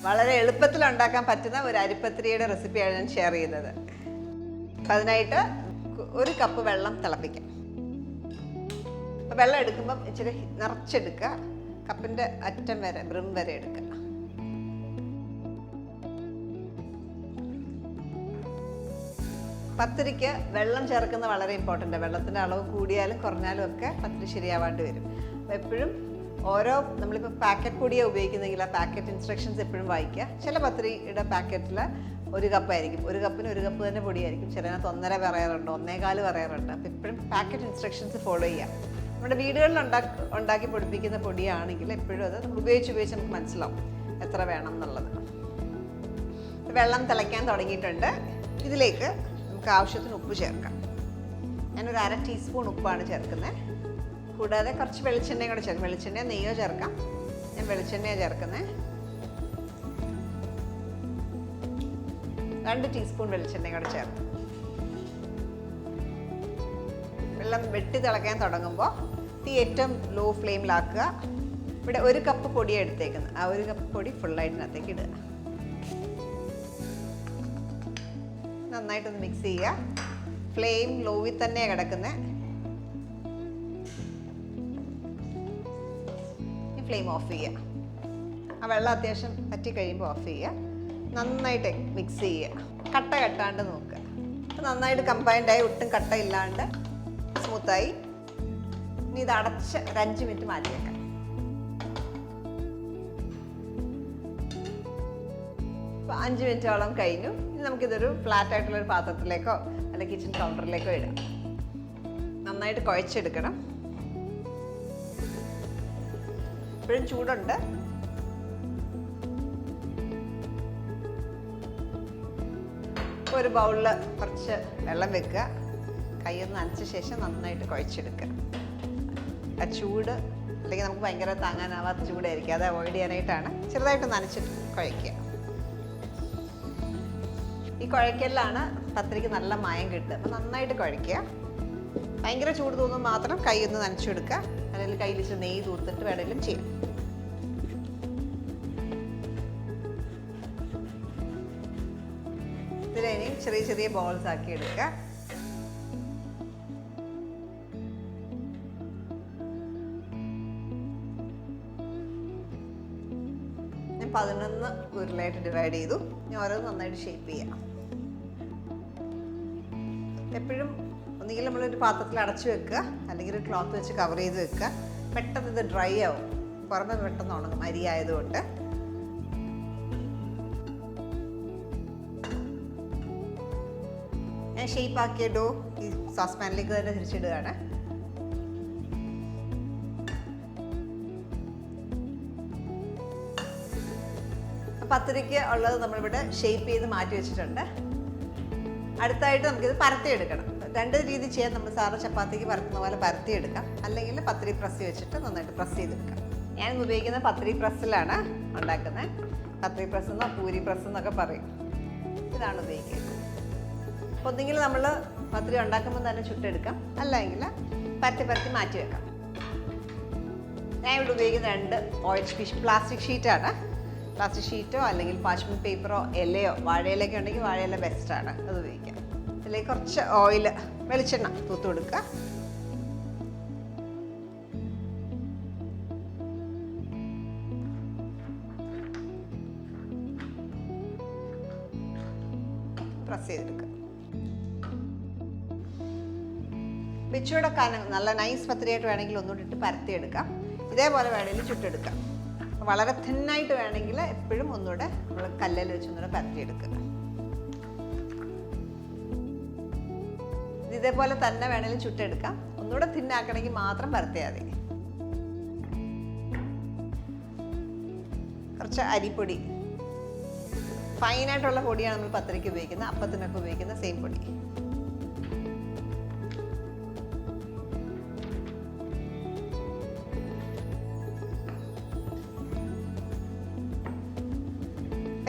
വളരെ എളുപ്പത്തിൽ ഉണ്ടാക്കാൻ പറ്റുന്ന ഒരു അരിപ്പത്തിരിയുടെ റെസിപ്പിയാണ് ഞാൻ ഷെയർ ചെയ്യുന്നത്. അപ്പം അതിനായിട്ട് 1 കപ്പ് വെള്ളം തിളപ്പിക്കാം. വെള്ളം എടുക്കുമ്പം ഇച്ചിരി നിറച്ചെടുക്കുക. കപ്പിൻ്റെ അറ്റം വരെ ബ്രിം വരെ എടുക്കുക. പത്തിരിക്ക് വെള്ളം ചേർക്കുന്ന വളരെ ഇമ്പോർട്ടൻ്റ്. വെള്ളത്തിൻ്റെ അളവ് കൂടിയാലും കുറഞ്ഞാലും ഒക്കെ പത്തിരി ശരിയാവാണ്ട് വരും. അപ്പോൾ എപ്പോഴും നമ്മളിപ്പോൾ പാക്കറ്റ് പൊടിയാണ് ഉപയോഗിക്കുന്നെങ്കിൽ ആ പാക്കറ്റ് ഇൻസ്ട്രക്ഷൻസ് എപ്പോഴും വായിക്കുക. ചില പത്തിരിയുടെ പാക്കറ്റിൽ 1 കപ്പായിരിക്കും, 1 കപ്പിന് 1 കപ്പ് തന്നെ പൊടിയായിരിക്കും. ചിലതിനകത്ത് 1.5 പറയാറുണ്ട്, 1.25 പറയാറുണ്ട്. അപ്പോൾ എപ്പോഴും പാക്കറ്റ് ഇൻസ്ട്രക്ഷൻസ് ഫോളോ ചെയ്യാം. നമ്മുടെ വീടുകളിൽ ഉണ്ടാക്കി പൊടിപ്പിക്കുന്ന പൊടിയാണെങ്കിൽ എപ്പോഴും അത് നമ്മൾ ഉപയോഗിച്ച് നമുക്ക് മനസ്സിലാവും എത്ര വേണം എന്നുള്ളത്. വെള്ളം തിളയ്ക്കാൻ തുടങ്ങിയിട്ടുണ്ട്. ഇതിലേക്ക് നമുക്ക് ആവശ്യത്തിന് ഉപ്പ് ചേർക്കാം. ഞാനൊരു 1/2 ടീസ്പൂൺ ഉപ്പാണ് ചേർക്കുന്നത്. കൂടാതെ കുറച്ച് വെളിച്ചെണ്ണയും കൂടെ ചേർക്കാം. വെളിച്ചെണ്ണയോ നെയ്യോ ചേർക്കാം. ഞാൻ വെളിച്ചെണ്ണയാണ് ചേർക്കുന്നത്. 2 ടീസ്പൂൺ വെളിച്ചെണ്ണയും കൂടെ ചേർക്കാം. വെള്ളം വെട്ടി തിളയ്ക്കാൻ തുടങ്ങുമ്പോൾ തീ ഏറ്റവും ലോ ഫ്ലെയിമിലാക്കുക. ഇവിടെ 1 കപ്പ് പൊടിയാണ് എടുത്തേക്കുന്നത്. ആ 1 കപ്പ് പൊടി ഫുള്ളായിട്ടിനകത്തേക്ക് ഇടുക. നന്നായിട്ടൊന്ന് മിക്സ് ചെയ്യുക. ഫ്ലെയിം ലോവിൽ തന്നെയാണ് കിടക്കുന്നത്. ഈ ഫ്ലെയിം ഓഫ് ചെയ്യുക. ആ വെള്ളം അത്യാവശ്യം പറ്റി കഴിയുമ്പോൾ ഓഫ് ചെയ്യുക. നന്നായിട്ട് മിക്സ് ചെയ്യുക. കട്ട കെട്ടാണ്ട് നോക്കുക. നന്നായിട്ട് കമ്പൈൻഡായി, ഒട്ടും കട്ട ഇല്ലാണ്ട് സ്മൂത്തായി. ഇനി ഇത് അടച്ച് ഒരു 5 മിനിറ്റ് മാറ്റി വെക്കാം. ഇപ്പോൾ 5 മിനിറ്റോളം കഴിഞ്ഞു. ഇനി നമുക്കിതൊരു ഫ്ലാറ്റ് ആയിട്ടുള്ളൊരു പാത്രത്തിലേക്കോ അല്ലെങ്കിൽ കിച്ചൺ കൗണ്ടറിലേക്കോ ഇടാം. നന്നായിട്ട് കുഴച്ചെടുക്കണം. ഇപ്പോഴും ചൂടുണ്ട്. ഇപ്പോൾ ഒരു ബൗളിൽ കുറച്ച് വെള്ളം വെക്കുക. കൈയൊന്ന് നനച്ച ശേഷം നന്നായിട്ട് കുഴച്ചെടുക്കുക. ആ ചൂട് അല്ലെങ്കിൽ നമുക്ക് ഭയങ്കര താങ്ങാനാവാത്ത ചൂടായിരിക്കും. അത് അവോയ്ഡ് ചെയ്യാനായിട്ടാണ് ചെറുതായിട്ട് നനച്ചിട്ട് കുഴയ്ക്കുക. ഈ കുഴയ്ക്കലിലാണ് പത്തിരിക്ക് നല്ല മയം കിട്ടുക. അപ്പോൾ നന്നായിട്ട് കുഴയ്ക്കുക. ഭയങ്കര ചൂട് തോന്നുമ്പോൾ മാത്രം കൈ ഒന്ന് നനച്ചെടുക്കുക. അല്ലെങ്കിൽ കയ്യിൽ ഇച്ചിരി നെയ്യ് തൂത്തിട്ട് വേണമെങ്കിലും ചെയ്യാം. ഇതിലിനി ചെറിയ ചെറിയ ബോൾസ് ആക്കി എടുക്കുക. ഞാൻ 11 ഉരുളയായിട്ട് ഡിവൈഡ് ചെയ്തു. ഞാൻ ഓരോന്ന് നന്നായിട്ട് ഷേപ്പ് ചെയ്യാം. എപ്പോഴും ഒന്നുകിൽ നമ്മളൊരു പാത്രത്തിൽ അടച്ചു വെക്കുക, അല്ലെങ്കിൽ ഒരു ക്ലോത്ത് വെച്ച് കവർ ചെയ്ത് വെക്കുക. പെട്ടെന്ന് ഇത് ഡ്രൈ ആവും. പുറമെ പെട്ടെന്ന് ഉണങ്ങും അരി ആയതുകൊണ്ട്. ഞാൻ ഷേപ്പ് ആക്കിയ ഡോ ഈ സോസ് പാനിലേക്ക് തന്നെ തിരിച്ചിടുകയാണ്. പത്തിരിക്ക് ഉള്ളത് നമ്മളിവിടെ ഷേപ്പ് ചെയ്ത് മാറ്റി വെച്ചിട്ടുണ്ട്. അടുത്തായിട്ട് നമുക്കിത് പരത്തിയെടുക്കണം. 2 രീതി ചെയ്യാൻ. നമ്മൾ സാധാരണ ചപ്പാത്തിക്ക് പരത്തുന്ന പോലെ പരത്തിയെടുക്കാം, അല്ലെങ്കിൽ പത്തിരി പ്രസ് വെച്ചിട്ട് നന്നായിട്ട് പ്രസ് ചെയ്തെടുക്കാം. ഞാൻ ഉപയോഗിക്കുന്ന പത്തിരി പ്രസ്സിലാണ് ഉണ്ടാക്കുന്നത്. പത്തിരി പ്രസ് എന്നോ പൂരി പ്രസ് എന്നൊക്കെ പറയും. ഇതാണ് ഉപയോഗിക്കുന്നത്. അപ്പോൾ ഒന്നെങ്കിൽ നമ്മൾ പത്തിരി ഉണ്ടാക്കുമ്പോൾ തന്നെ ചുട്ടെടുക്കാം, അല്ലെങ്കിൽ പരത്തി മാറ്റി വെക്കാം. ഞാൻ ഇവിടെ ഉപയോഗിക്കുന്ന 2 ഓയിൽ പ്ലാസ്റ്റിക് ഷീറ്റാണ്. പ്ലാസ്റ്റിക് ഷീറ്റോ അല്ലെങ്കിൽ പാച്ച്മെൻറ്റ് പേപ്പറോ ഇലയോ വാഴയിലൊക്കെ ഉണ്ടെങ്കിൽ വാഴയില ബെസ്റ്റാണ്, അത് ഉപയോഗിക്കാം. അതിലേക്ക് കുറച്ച് വെളിച്ചെണ്ണ തൂത്ത് കൊടുക്കുക. പ്രസ് ചെയ്തെടുക്കുക. ഇച്ചിരിയുടെ കനം നല്ല നൈസ് പത്തിരിയായിട്ട് വേണമെങ്കിൽ ഒന്നുകൂടി ഇട്ട് പരത്തിയെടുക്കാം. ഇതേപോലെ വേണമെങ്കിൽ ചുട്ടെടുക്കാം. വളരെ തിന്നായിട്ട് വേണമെങ്കിൽ എപ്പോഴും ഒന്നുകൂടെ നമ്മൾ കല്ലിൽ വെച്ച് ഒന്നുകൂടെ പരത്തിയെടുക്കുക. ഇതേപോലെ തന്നെ വേണമെങ്കിലും ചുട്ടെടുക്കാം. ഒന്നുകൂടെ തിന്നാക്കണമെങ്കിൽ മാത്രം പരത്തിയാൽ മതി. കുറച്ച് അരിപ്പൊടി, ഫൈനായിട്ടുള്ള പൊടിയാണ് നമ്മൾ പത്തിരിക്ക് ഉപയോഗിക്കുന്നത്. അപ്പത്തിനൊക്കെ ഉപയോഗിക്കുന്ന സെയിം പൊടി.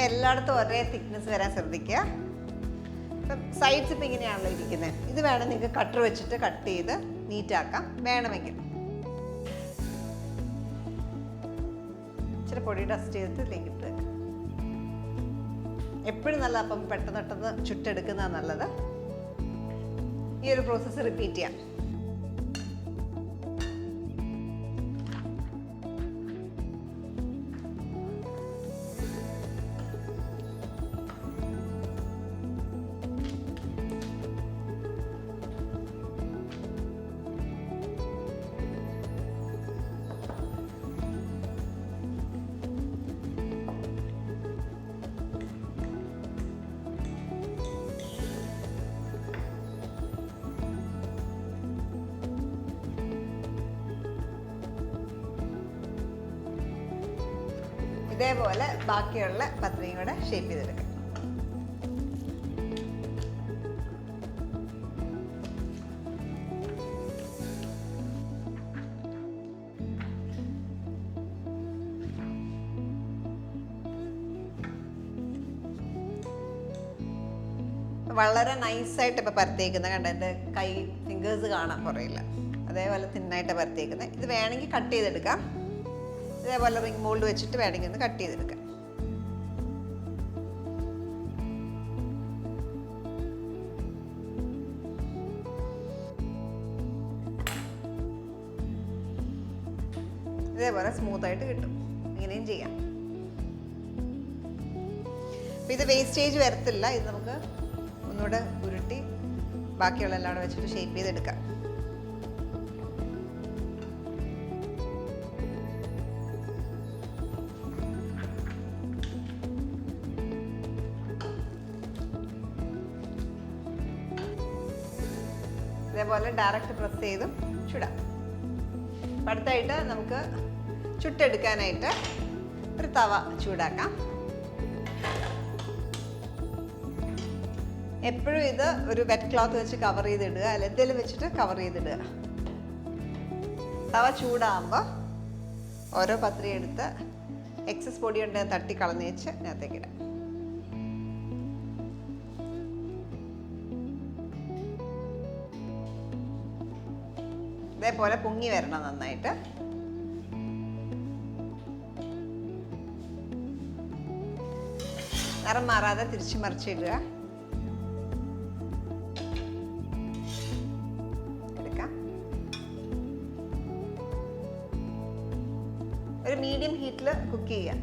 എല്ലായിടത്തും ഒരേ തിക്നെസ് വരാൻ ശ്രദ്ധിക്കുക. ഇപ്പം സൈഡ്സ് ഇപ്പം ഇങ്ങനെയാണല്ലോ ഇരിക്കുന്നത്. ഇത് വേണം നിങ്ങൾക്ക് കട്ടർ വെച്ചിട്ട് കട്ട് ചെയ്ത് നീറ്റാക്കാം വേണമെങ്കിൽ. ഇച്ചിരി പൊടി ഡസ്റ്റ് ചെയ്തിട്ട് ഇതിലേക്ക് ഇട്ട് വെക്കാം. എപ്പോഴും നല്ല അപ്പം പെട്ടെന്ന് ചുട്ടെടുക്കുന്നതാണ് നല്ലത്. ഈ ഒരു പ്രോസസ്സ് റിപ്പീറ്റ് ചെയ്യാം. ഇതേപോലെ ബാക്കിയുള്ള പത്രിയും കൂടെ ഷേപ്പ് ചെയ്തെടുക്കാം. വളരെ നൈസായിട്ട് ഇപ്പോൾ പരത്തേക്കുന്നത് കണ്ട, എൻ്റെ കൈ ഫിംഗേഴ്സ് കാണാൻ കുറയില്ല. അതേപോലെ തിന്നായിട്ട് പരത്തേക്കുന്നത്. ഇത് വേണമെങ്കിൽ കട്ട് ചെയ്തെടുക്കാം. ഇതേപോലെ റിംഗ് മോൾഡ് വെച്ചിട്ട് വേണമെങ്കിൽ ഒന്ന് കട്ട് ചെയ്തെടുക്കാം. ഇതേപോലെ സ്മൂത്തായിട്ട് കിട്ടും. ഇങ്ങനെയും ചെയ്യാം. അപ്പം ഇത് വേസ്റ്റേജ് വരത്തില്ല. ഇത് നമുക്ക് ഒന്നുകൂടെ ഉരുട്ടി ബാക്കിയുള്ള എല്ലാം കൂടെ വെച്ചിട്ട് ഷേപ്പ് ചെയ്തെടുക്കാം. ഇതേപോലെ ഡയറക്റ്റ് പ്രസ് ചെയ്തും ചുടാം. അടുത്തായിട്ട് നമുക്ക് ചുട്ടെടുക്കാനായിട്ട് ഒരു തവ ചൂടാക്കാം. എപ്പോഴും ഇത് ഒരു വെറ്റ് ക്ലോത്ത് വെച്ച് കവർ ചെയ്തിടുക, അല്ല എന്തെങ്കിലും വെച്ചിട്ട് കവർ ചെയ്തിടുക. തവ ചൂടാകുമ്പോൾ ഓരോ പത്രി എടുത്ത് എക്സസ് പൊടി ഉണ്ടെങ്കിൽ തട്ടി കളഞ്ഞ് വെച്ച് ഇതിനകത്തേക്കിടാം. ഇതേപോലെ പൊങ്ങി വരണം നന്നായിട്ട്. നിറം മാറാതെ തിരിച്ചു മറിച്ചിടുക. എടുക്കാം. ഒരു മീഡിയം ഹീറ്റിൽ കുക്ക് ചെയ്യാം.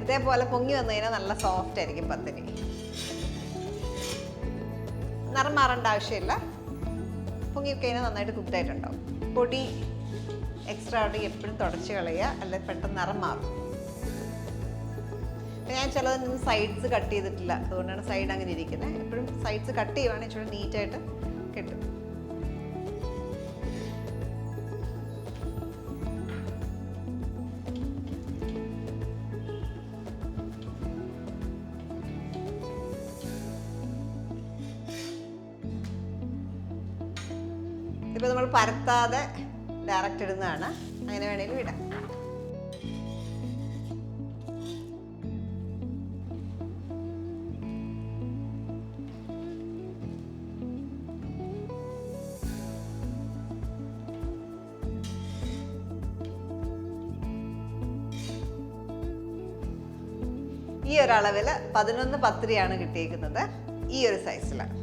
ഇതേപോലെ പൊങ്ങി വന്നു കഴിഞ്ഞാൽ നല്ല സോഫ്റ്റ് ആയിരിക്കും പത്തിരി. നിറം മാറേണ്ട ആവശ്യമില്ല. പൊങ്ങി കഴിഞ്ഞാൽ നന്നായിട്ട് കുക്ക്ഡായിട്ടുണ്ടാവും. പൊടി എക്സ്ട്രാ ഉണ്ടെങ്കിൽ എപ്പോഴും തുടച്ച് കളയുക, അല്ലെങ്കിൽ പെട്ടെന്ന് നിറം മാറും. ഞാൻ ചിലതൊന്നും സൈഡ്സ് കട്ട് ചെയ്തിട്ടില്ല, അതുകൊണ്ടാണ് സൈഡ് അങ്ങനെ ഇരിക്കുന്നത്. എപ്പോഴും സൈഡ്സ് കട്ട് ചെയ്യുവാണെങ്കിൽ ഇച്ചിരി നീറ്റായിട്ട് കിട്ടും. ഇപ്പോൾ നമ്മൾ പരത്താതെ ഡയറക്റ്റ് ഇടുന്നതാണ്. അങ്ങനെ വേണമെങ്കിലും ഇടാം. ഈ ഒരളവിൽ 11 പത്രിയാണ് കിട്ടിയിരിക്കുന്നത്. ഈ ഒരു സൈസിലാണ്.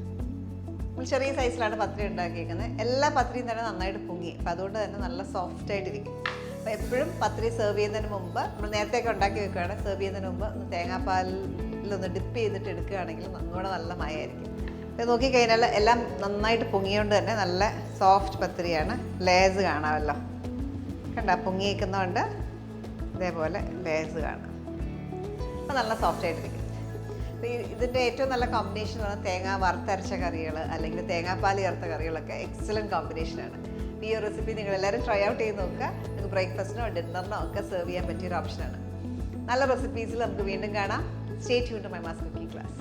നമ്മൾ ചെറിയ സൈസിലാണ് പത്രി ഉണ്ടാക്കിയിരിക്കുന്നത്. എല്ലാ പത്രിയും തന്നെ നന്നായിട്ട് പൊങ്ങി. അപ്പം അതുകൊണ്ട് തന്നെ നല്ല സോഫ്റ്റ് ആയിട്ടിരിക്കും. അപ്പോൾ എപ്പോഴും പത്രി സെർവ് ചെയ്യുന്നതിന് മുമ്പ്, നമ്മൾ നേരത്തെയൊക്കെ ഉണ്ടാക്കി വെക്കുകയാണെങ്കിൽ സെർവ് ചെയ്യുന്നതിന് മുമ്പ് ഒന്ന് തേങ്ങാപ്പാലിലൊന്ന് ഡിപ്പ് ചെയ്തിട്ട് എടുക്കുകയാണെങ്കിൽ ഒന്നുകൂടെ നല്ല മയമായിരിക്കും. അപ്പോൾ നോക്കിക്കഴിഞ്ഞാൽ എല്ലാം നന്നായിട്ട് പൊങ്ങിയോണ്ട് തന്നെ നല്ല സോഫ്റ്റ് പത്രിയാണ്. ലേസ് കാണാമല്ലോ, കണ്ട പൊങ്ങിയിരിക്കുന്നതുകൊണ്ട് ഇതേപോലെ ലേസ് കാണാം. അപ്പോൾ നല്ല സോഫ്റ്റ് ആയിട്ടിരിക്കും. അപ്പോൾ ഇതിൻ്റെ ഏറ്റവും നല്ല കോമ്പിനേഷൻ എന്ന് പറഞ്ഞാൽ തേങ്ങ വറുത്തരച്ച കറികൾ അല്ലെങ്കിൽ തേങ്ങാപ്പാൽ ചേർത്ത കറികളൊക്കെ എക്സലൻറ്റ് കോമ്പിനേഷനാണ്. ഈ ഒരു റെസിപ്പി നിങ്ങളെല്ലാവരും ട്രൈ ഔട്ട് ചെയ്ത് നോക്കുക. നിങ്ങൾക്ക് ബ്രേക്ക്ഫാസ്റ്റിനോ ഡിന്നറിനോ ഒക്കെ സെർവ് ചെയ്യാൻ പറ്റിയൊരു ഓപ്ഷനാണ്. നല്ല റെസിപ്പീസിൽ നമുക്ക് വീണ്ടും കാണാം. Stay tuned to Mymas cooking class.